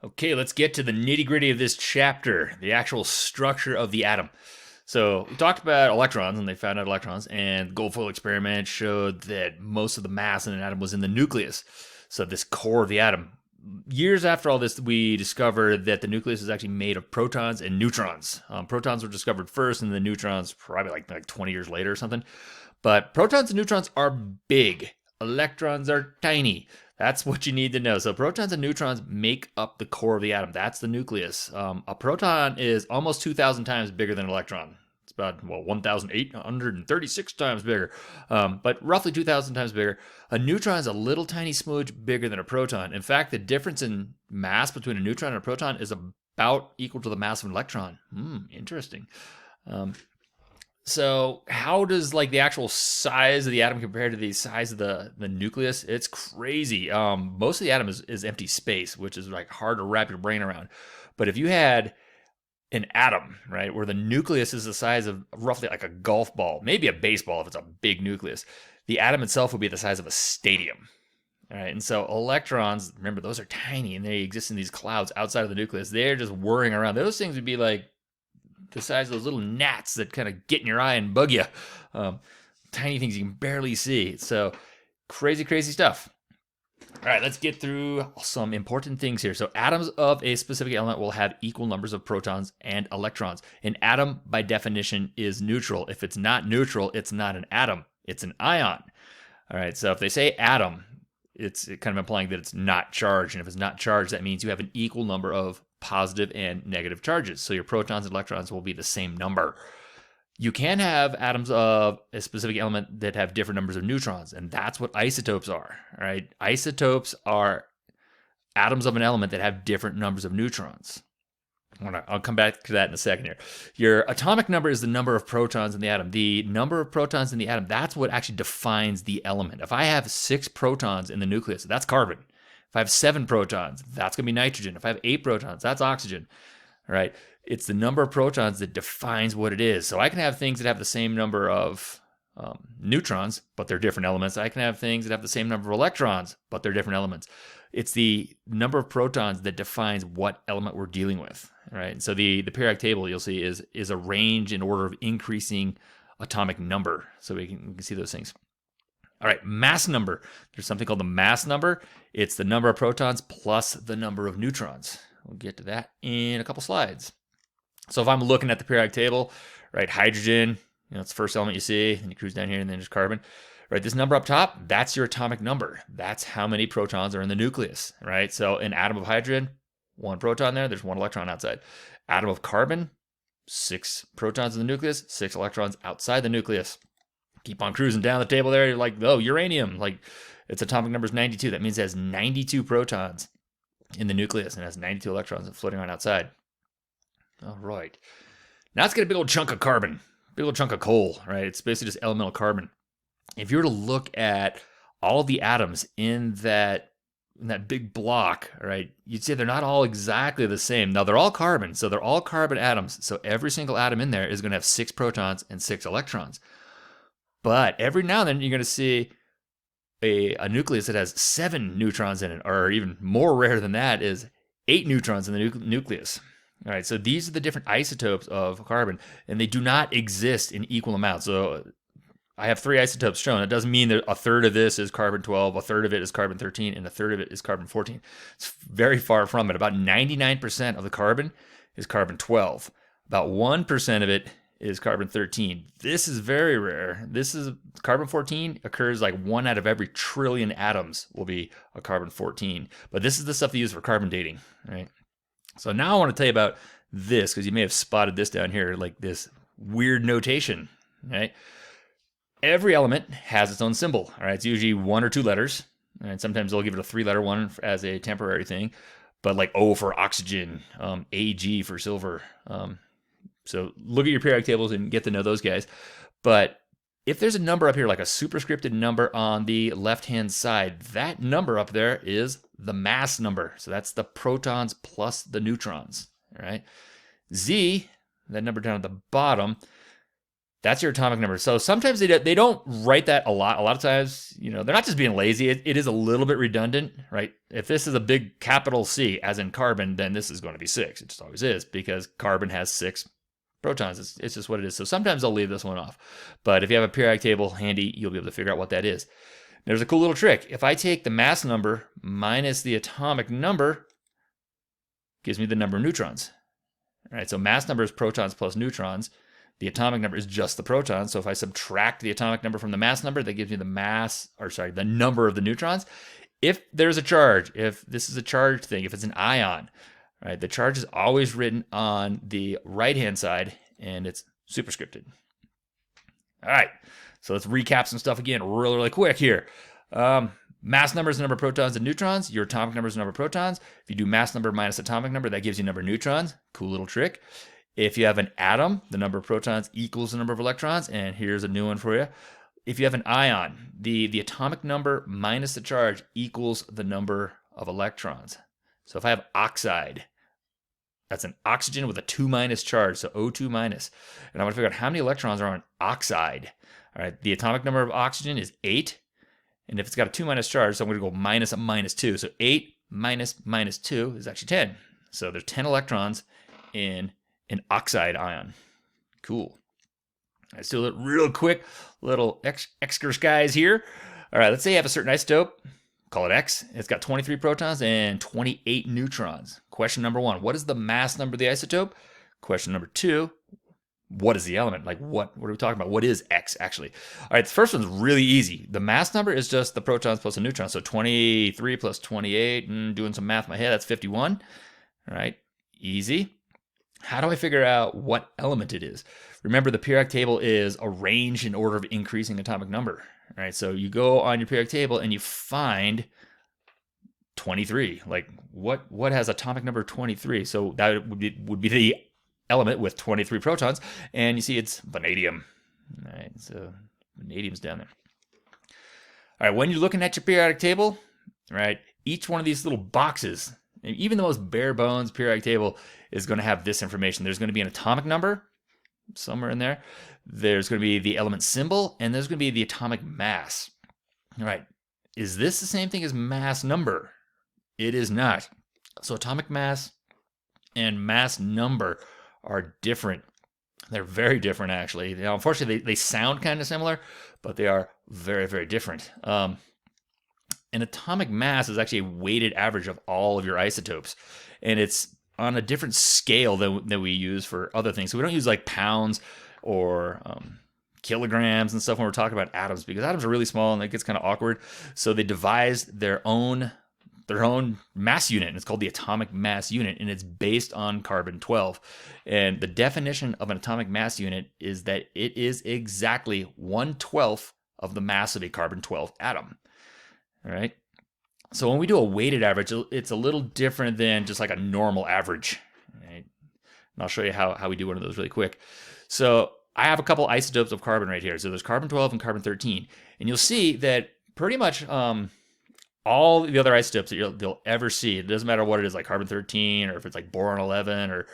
Okay, let's get to the nitty gritty of this chapter, the actual structure of the atom. So, we talked about electrons, and they found out electrons, and the Goldfoil experiment showed that most of the mass in an atom was in the nucleus. So, this core of the atom. Years after all this, we discovered that the nucleus is actually made of protons and neutrons. Protons were discovered first, and the neutrons probably like 20 years later or something. But protons and neutrons are big. Electrons are tiny. That's what you need to know. So protons and neutrons make up the core of the atom. That's the nucleus. A proton is almost 2,000 times bigger than an electron. It's about 1,836 times bigger, but roughly 2,000 times bigger. A neutron is a little tiny smooch bigger than a proton. In fact, the difference in mass between a neutron and a proton is about equal to the mass of an electron. Interesting. So how does like the actual size of the atom compare to the size of the nucleus? It's crazy. Most of the atom is empty space, which is like hard to wrap your brain around. But if you had an atom, right, where the nucleus is the size of roughly like a golf ball, maybe a baseball if it's a big nucleus, the atom itself would be the size of a stadium. All right, and so electrons, remember, those are tiny and they exist in these clouds outside of the nucleus. They're just whirring around. Those things would be like the size of those little gnats that kind of get in your eye and bug you. Tiny things you can barely see. So crazy, crazy stuff. All right, let's get through some important things here. So atoms of a specific element will have equal numbers of protons and electrons. An atom, by definition, is neutral. If it's not neutral, it's not an atom. It's an ion. All right, so if they say atom, it's kind of implying that it's not charged. And if it's not charged, that means you have an equal number of positive and negative charges. So your protons and electrons will be the same number. You can have atoms of a specific element that have different numbers of neutrons, and that's what isotopes are. All right, isotopes are atoms of an element that have different numbers of neutrons. I'll come back to that in a second here. Your atomic number is the number of protons in the atom. The number of protons in the atom, that's what actually defines the element. If I have 6 protons in the nucleus, that's carbon. If I have 7 protons, that's going to be nitrogen. If I have 8 protons, that's oxygen. All right. It's the number of protons that defines what it is. So I can have things that have the same number of neutrons, but they're different elements. I can have things that have the same number of electrons, but they're different elements. It's the number of protons that defines what element we're dealing with. All right. So the periodic table you'll see is a range in order of increasing atomic number. So we can see those things. All right, mass number. There's something called the mass number. It's the number of protons plus the number of neutrons. We'll get to that in a couple slides. So if I'm looking at the periodic table, right, hydrogen, it's the first element you see, and you cruise down here, and then there's carbon. Right, this number up top, that's your atomic number. That's how many protons are in the nucleus, right? So an atom of hydrogen, 1 proton there, there's 1 electron outside. Atom of carbon, 6 protons in the nucleus, 6 electrons outside the nucleus. Keep on cruising down the table there. You're like, oh, uranium, like its atomic number is 92. That means it has 92 protons in the nucleus and has 92 electrons floating around outside. All right. Now let's get a big old chunk of carbon, big old chunk of coal, right? It's basically just elemental carbon. If you were to look at all of the atoms in that big block, right, you'd say they're not all exactly the same. Now, they're all carbon, so they're all carbon atoms. So every single atom in there is going to have 6 protons and 6 electrons. But every now and then you're going to see a nucleus that has 7 neutrons in it, or even more rare than that is 8 neutrons in the nucleus. All right, so these are the different isotopes of carbon, and they do not exist in equal amounts. So I have 3 isotopes shown. It doesn't mean that a third of this is carbon-12, a third of it is carbon-13, and a third of it is carbon-14. It's very far from it. About 99% of the carbon is carbon-12. About 1% of it is carbon-13. This is very rare. This is carbon-14 occurs like 1 out of every trillion atoms will be a carbon-14. But this is the stuff they use for carbon dating, right? So now I want to tell you about this, because you may have spotted this down here, like this weird notation, right? Every element has its own symbol, all right? It's usually 1 or 2 letters, and sometimes they'll give it a 3-letter one as a temporary thing, but like O for oxygen, Ag for silver. So look at your periodic tables and get to know those guys. But if there's a number up here, like a superscripted number on the left-hand side, that number up there is the mass number. So that's the protons plus the neutrons, all right? Z, that number down at the bottom, That's your atomic number. So sometimes they don't write that a lot. A lot of times, you know, they're not just being lazy. It is a little bit redundant, right? If this is a big capital C, as in carbon, then this is going to be 6. It just always is, because carbon has 6 protons. It's just what it is. So sometimes I'll leave this one off. But if you have a periodic table handy, you'll be able to figure out what that is. There's a cool little trick. If I take the mass number minus the atomic number, gives me the number of neutrons. All right, so mass number is protons plus neutrons. The atomic number is just the protons. So if I subtract the atomic number from the mass number, that gives me the number of the neutrons. If there's a charge, if this is a charge thing, if it's an ion, right, the charge is always written on the right-hand side, and it's superscripted. All right, so let's recap some stuff again really, really quick here. Mass number is the number of protons and neutrons. Your atomic number is the number of protons. If you do mass number minus atomic number, that gives you number of neutrons. Cool little trick. If you have an atom, the number of protons equals the number of electrons. And here's a new one for you. If you have an ion, the atomic number minus the charge equals the number of electrons. So if I have oxide, that's an oxygen with a 2- charge, so O2-. And I want to figure out how many electrons are on oxide. All right, the atomic number of oxygen is 8. And if it's got a 2- charge, so I'm going to go minus a -2. So 8 minus -2 is actually 10. So there's 10 electrons in an oxide ion. Cool. Let's do a real quick little extra guys here. All right, let's say you have a certain isotope, call it X. It's got 23 protons and 28 neutrons. Question number 1, what is the mass number of the isotope? Question number 2, what is the element? Like what are we talking about? What is X actually? All right, the first one's really easy. The mass number is just the protons plus the neutrons. So 23 plus 28, and doing some math in my head, that's 51. All right, easy. How do I figure out what element it is? Remember, the periodic table is arranged in order of increasing atomic number. All right, so you go on your periodic table and you find 23. Like what has atomic number 23? So that would be the element with 23 protons, and you see it's vanadium. All right, so vanadium's down there. All right, when you're looking at your periodic table, right, each one of these little boxes, even the most bare bones periodic table, is going to have this information. There's going to be an atomic number somewhere in there. There's going to be the element symbol, and there's going to be the atomic mass. All right, is this the same thing as mass number? It is not. So atomic mass and mass number are different. They're very different, actually. Now, unfortunately, they sound kind of similar, but they are very, very different. An atomic mass is actually a weighted average of all of your isotopes, and it's on a different scale than we use for other things. So we don't use like pounds or kilograms and stuff when we're talking about atoms, because atoms are really small and it gets kind of awkward. So they devised their own mass unit, and it's called the atomic mass unit, and it's based on carbon-12. And the definition of an atomic mass unit is that it is exactly 1/12 of the mass of a carbon-12 atom. All right. So when we do a weighted average, it's a little different than just like a normal average. Right? And I'll show you how we do one of those really quick. So I have a couple isotopes of carbon right here. So there's carbon-12 and carbon-13. And you'll see that pretty much all the other isotopes that you'll ever see, it doesn't matter what it is, like carbon-13 or if it's like boron-11 or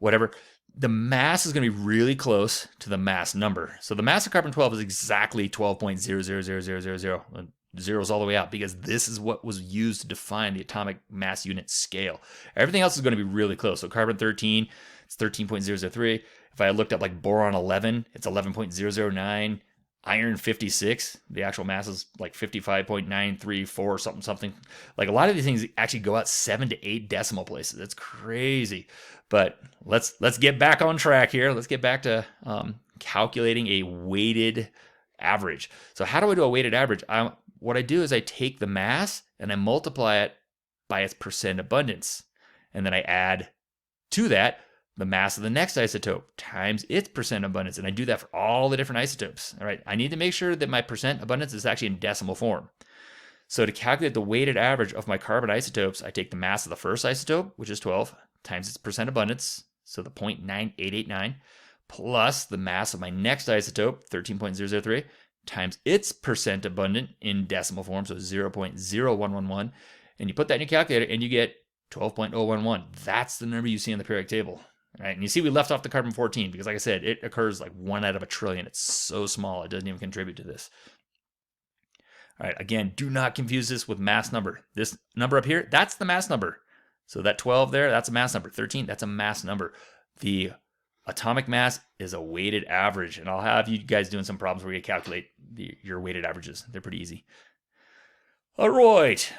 whatever, the mass is going to be really close to the mass number. So the mass of carbon-12 is exactly 12.000000. Zeros all the way out, because this is what was used to define the atomic mass unit scale. Everything else is going to be really close. So carbon-13, it's 13.003. If I looked up like boron-11, it's 11.009. Iron-56, the actual mass is like 55.934 something. Like a lot of these things actually go out 7 to 8 decimal places. It's crazy. But let's get back on track here. Let's get back to calculating a weighted average. So how do I do a weighted average? What I do is I take the mass and I multiply it by its percent abundance. And then I add to that the mass of the next isotope times its percent abundance. And I do that for all the different isotopes. All right. I need to make sure that my percent abundance is actually in decimal form. So to calculate the weighted average of my carbon isotopes, I take the mass of the first isotope, which is 12, times its percent abundance, so the 0.9889, plus the mass of my next isotope, 13.003, times its percent abundant in decimal form, so 0.0111, and you put that in your calculator and you get 12.011. That's the number you see on the periodic table. Right, and you see we left off the carbon-14 because, like I said, it occurs like 1 out of a trillion. It's so small, it doesn't even contribute to this. All right, again, do not confuse this with mass number. This number up here, that's the mass number. So that 12 there, that's a mass number. 13, that's a mass number. The atomic mass is a weighted average, and I'll have you guys doing some problems where you calculate your weighted averages. They're pretty easy. All right.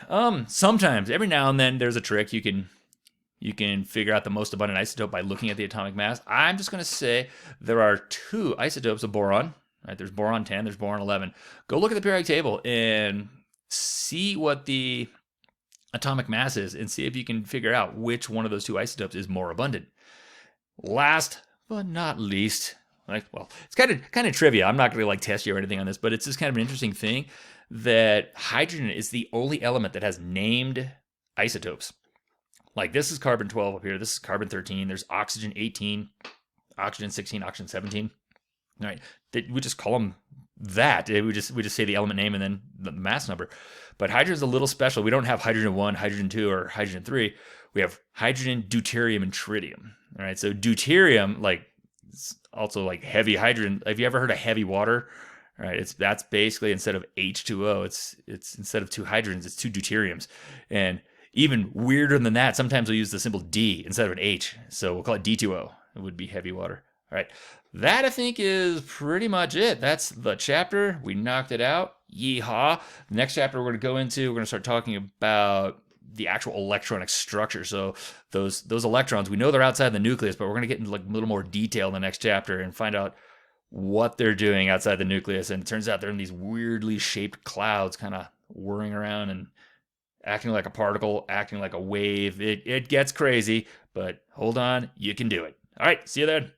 Sometimes, every now and then, there's a trick. You can figure out the most abundant isotope by looking at the atomic mass. I'm just going to say there are 2 isotopes of boron. Right? There's boron 10, there's boron 11. Go look at the periodic table and see what the atomic mass is and see if you can figure out which one of those 2 isotopes is more abundant. Last but not least, well, it's kind of trivia. I'm not going to like test you or anything on this, but it's just kind of an interesting thing that hydrogen is the only element that has named isotopes. Like this is carbon 12 up here. This is carbon 13. There's oxygen 18, oxygen 16, oxygen 17. All right, we just call them that. We just say the element name and then the mass number. But hydrogen is a little special. We don't have hydrogen 1, hydrogen 2, or hydrogen 3. We have hydrogen, deuterium, and tritium. All right, so deuterium, like it's also like heavy hydrogen. Have you ever heard of heavy water? All right, that's basically instead of H2O, it's instead of 2 hydrogens, it's 2 deuteriums. And even weirder than that, sometimes we'll use the symbol D instead of an H. So we'll call it D2O. It would be heavy water. All right, that I think is pretty much it. That's the chapter. We knocked it out. Yeehaw. The next chapter we're going to go into, we're going to start talking about the actual electronic structure. So those electrons, we know they're outside the nucleus, but we're going to get into like a little more detail in the next chapter and find out what they're doing outside the nucleus. And it turns out they're in these weirdly shaped clouds kind of whirring around and acting like a particle, acting like a wave. It gets crazy, but hold on, you can do it. All right, see you then.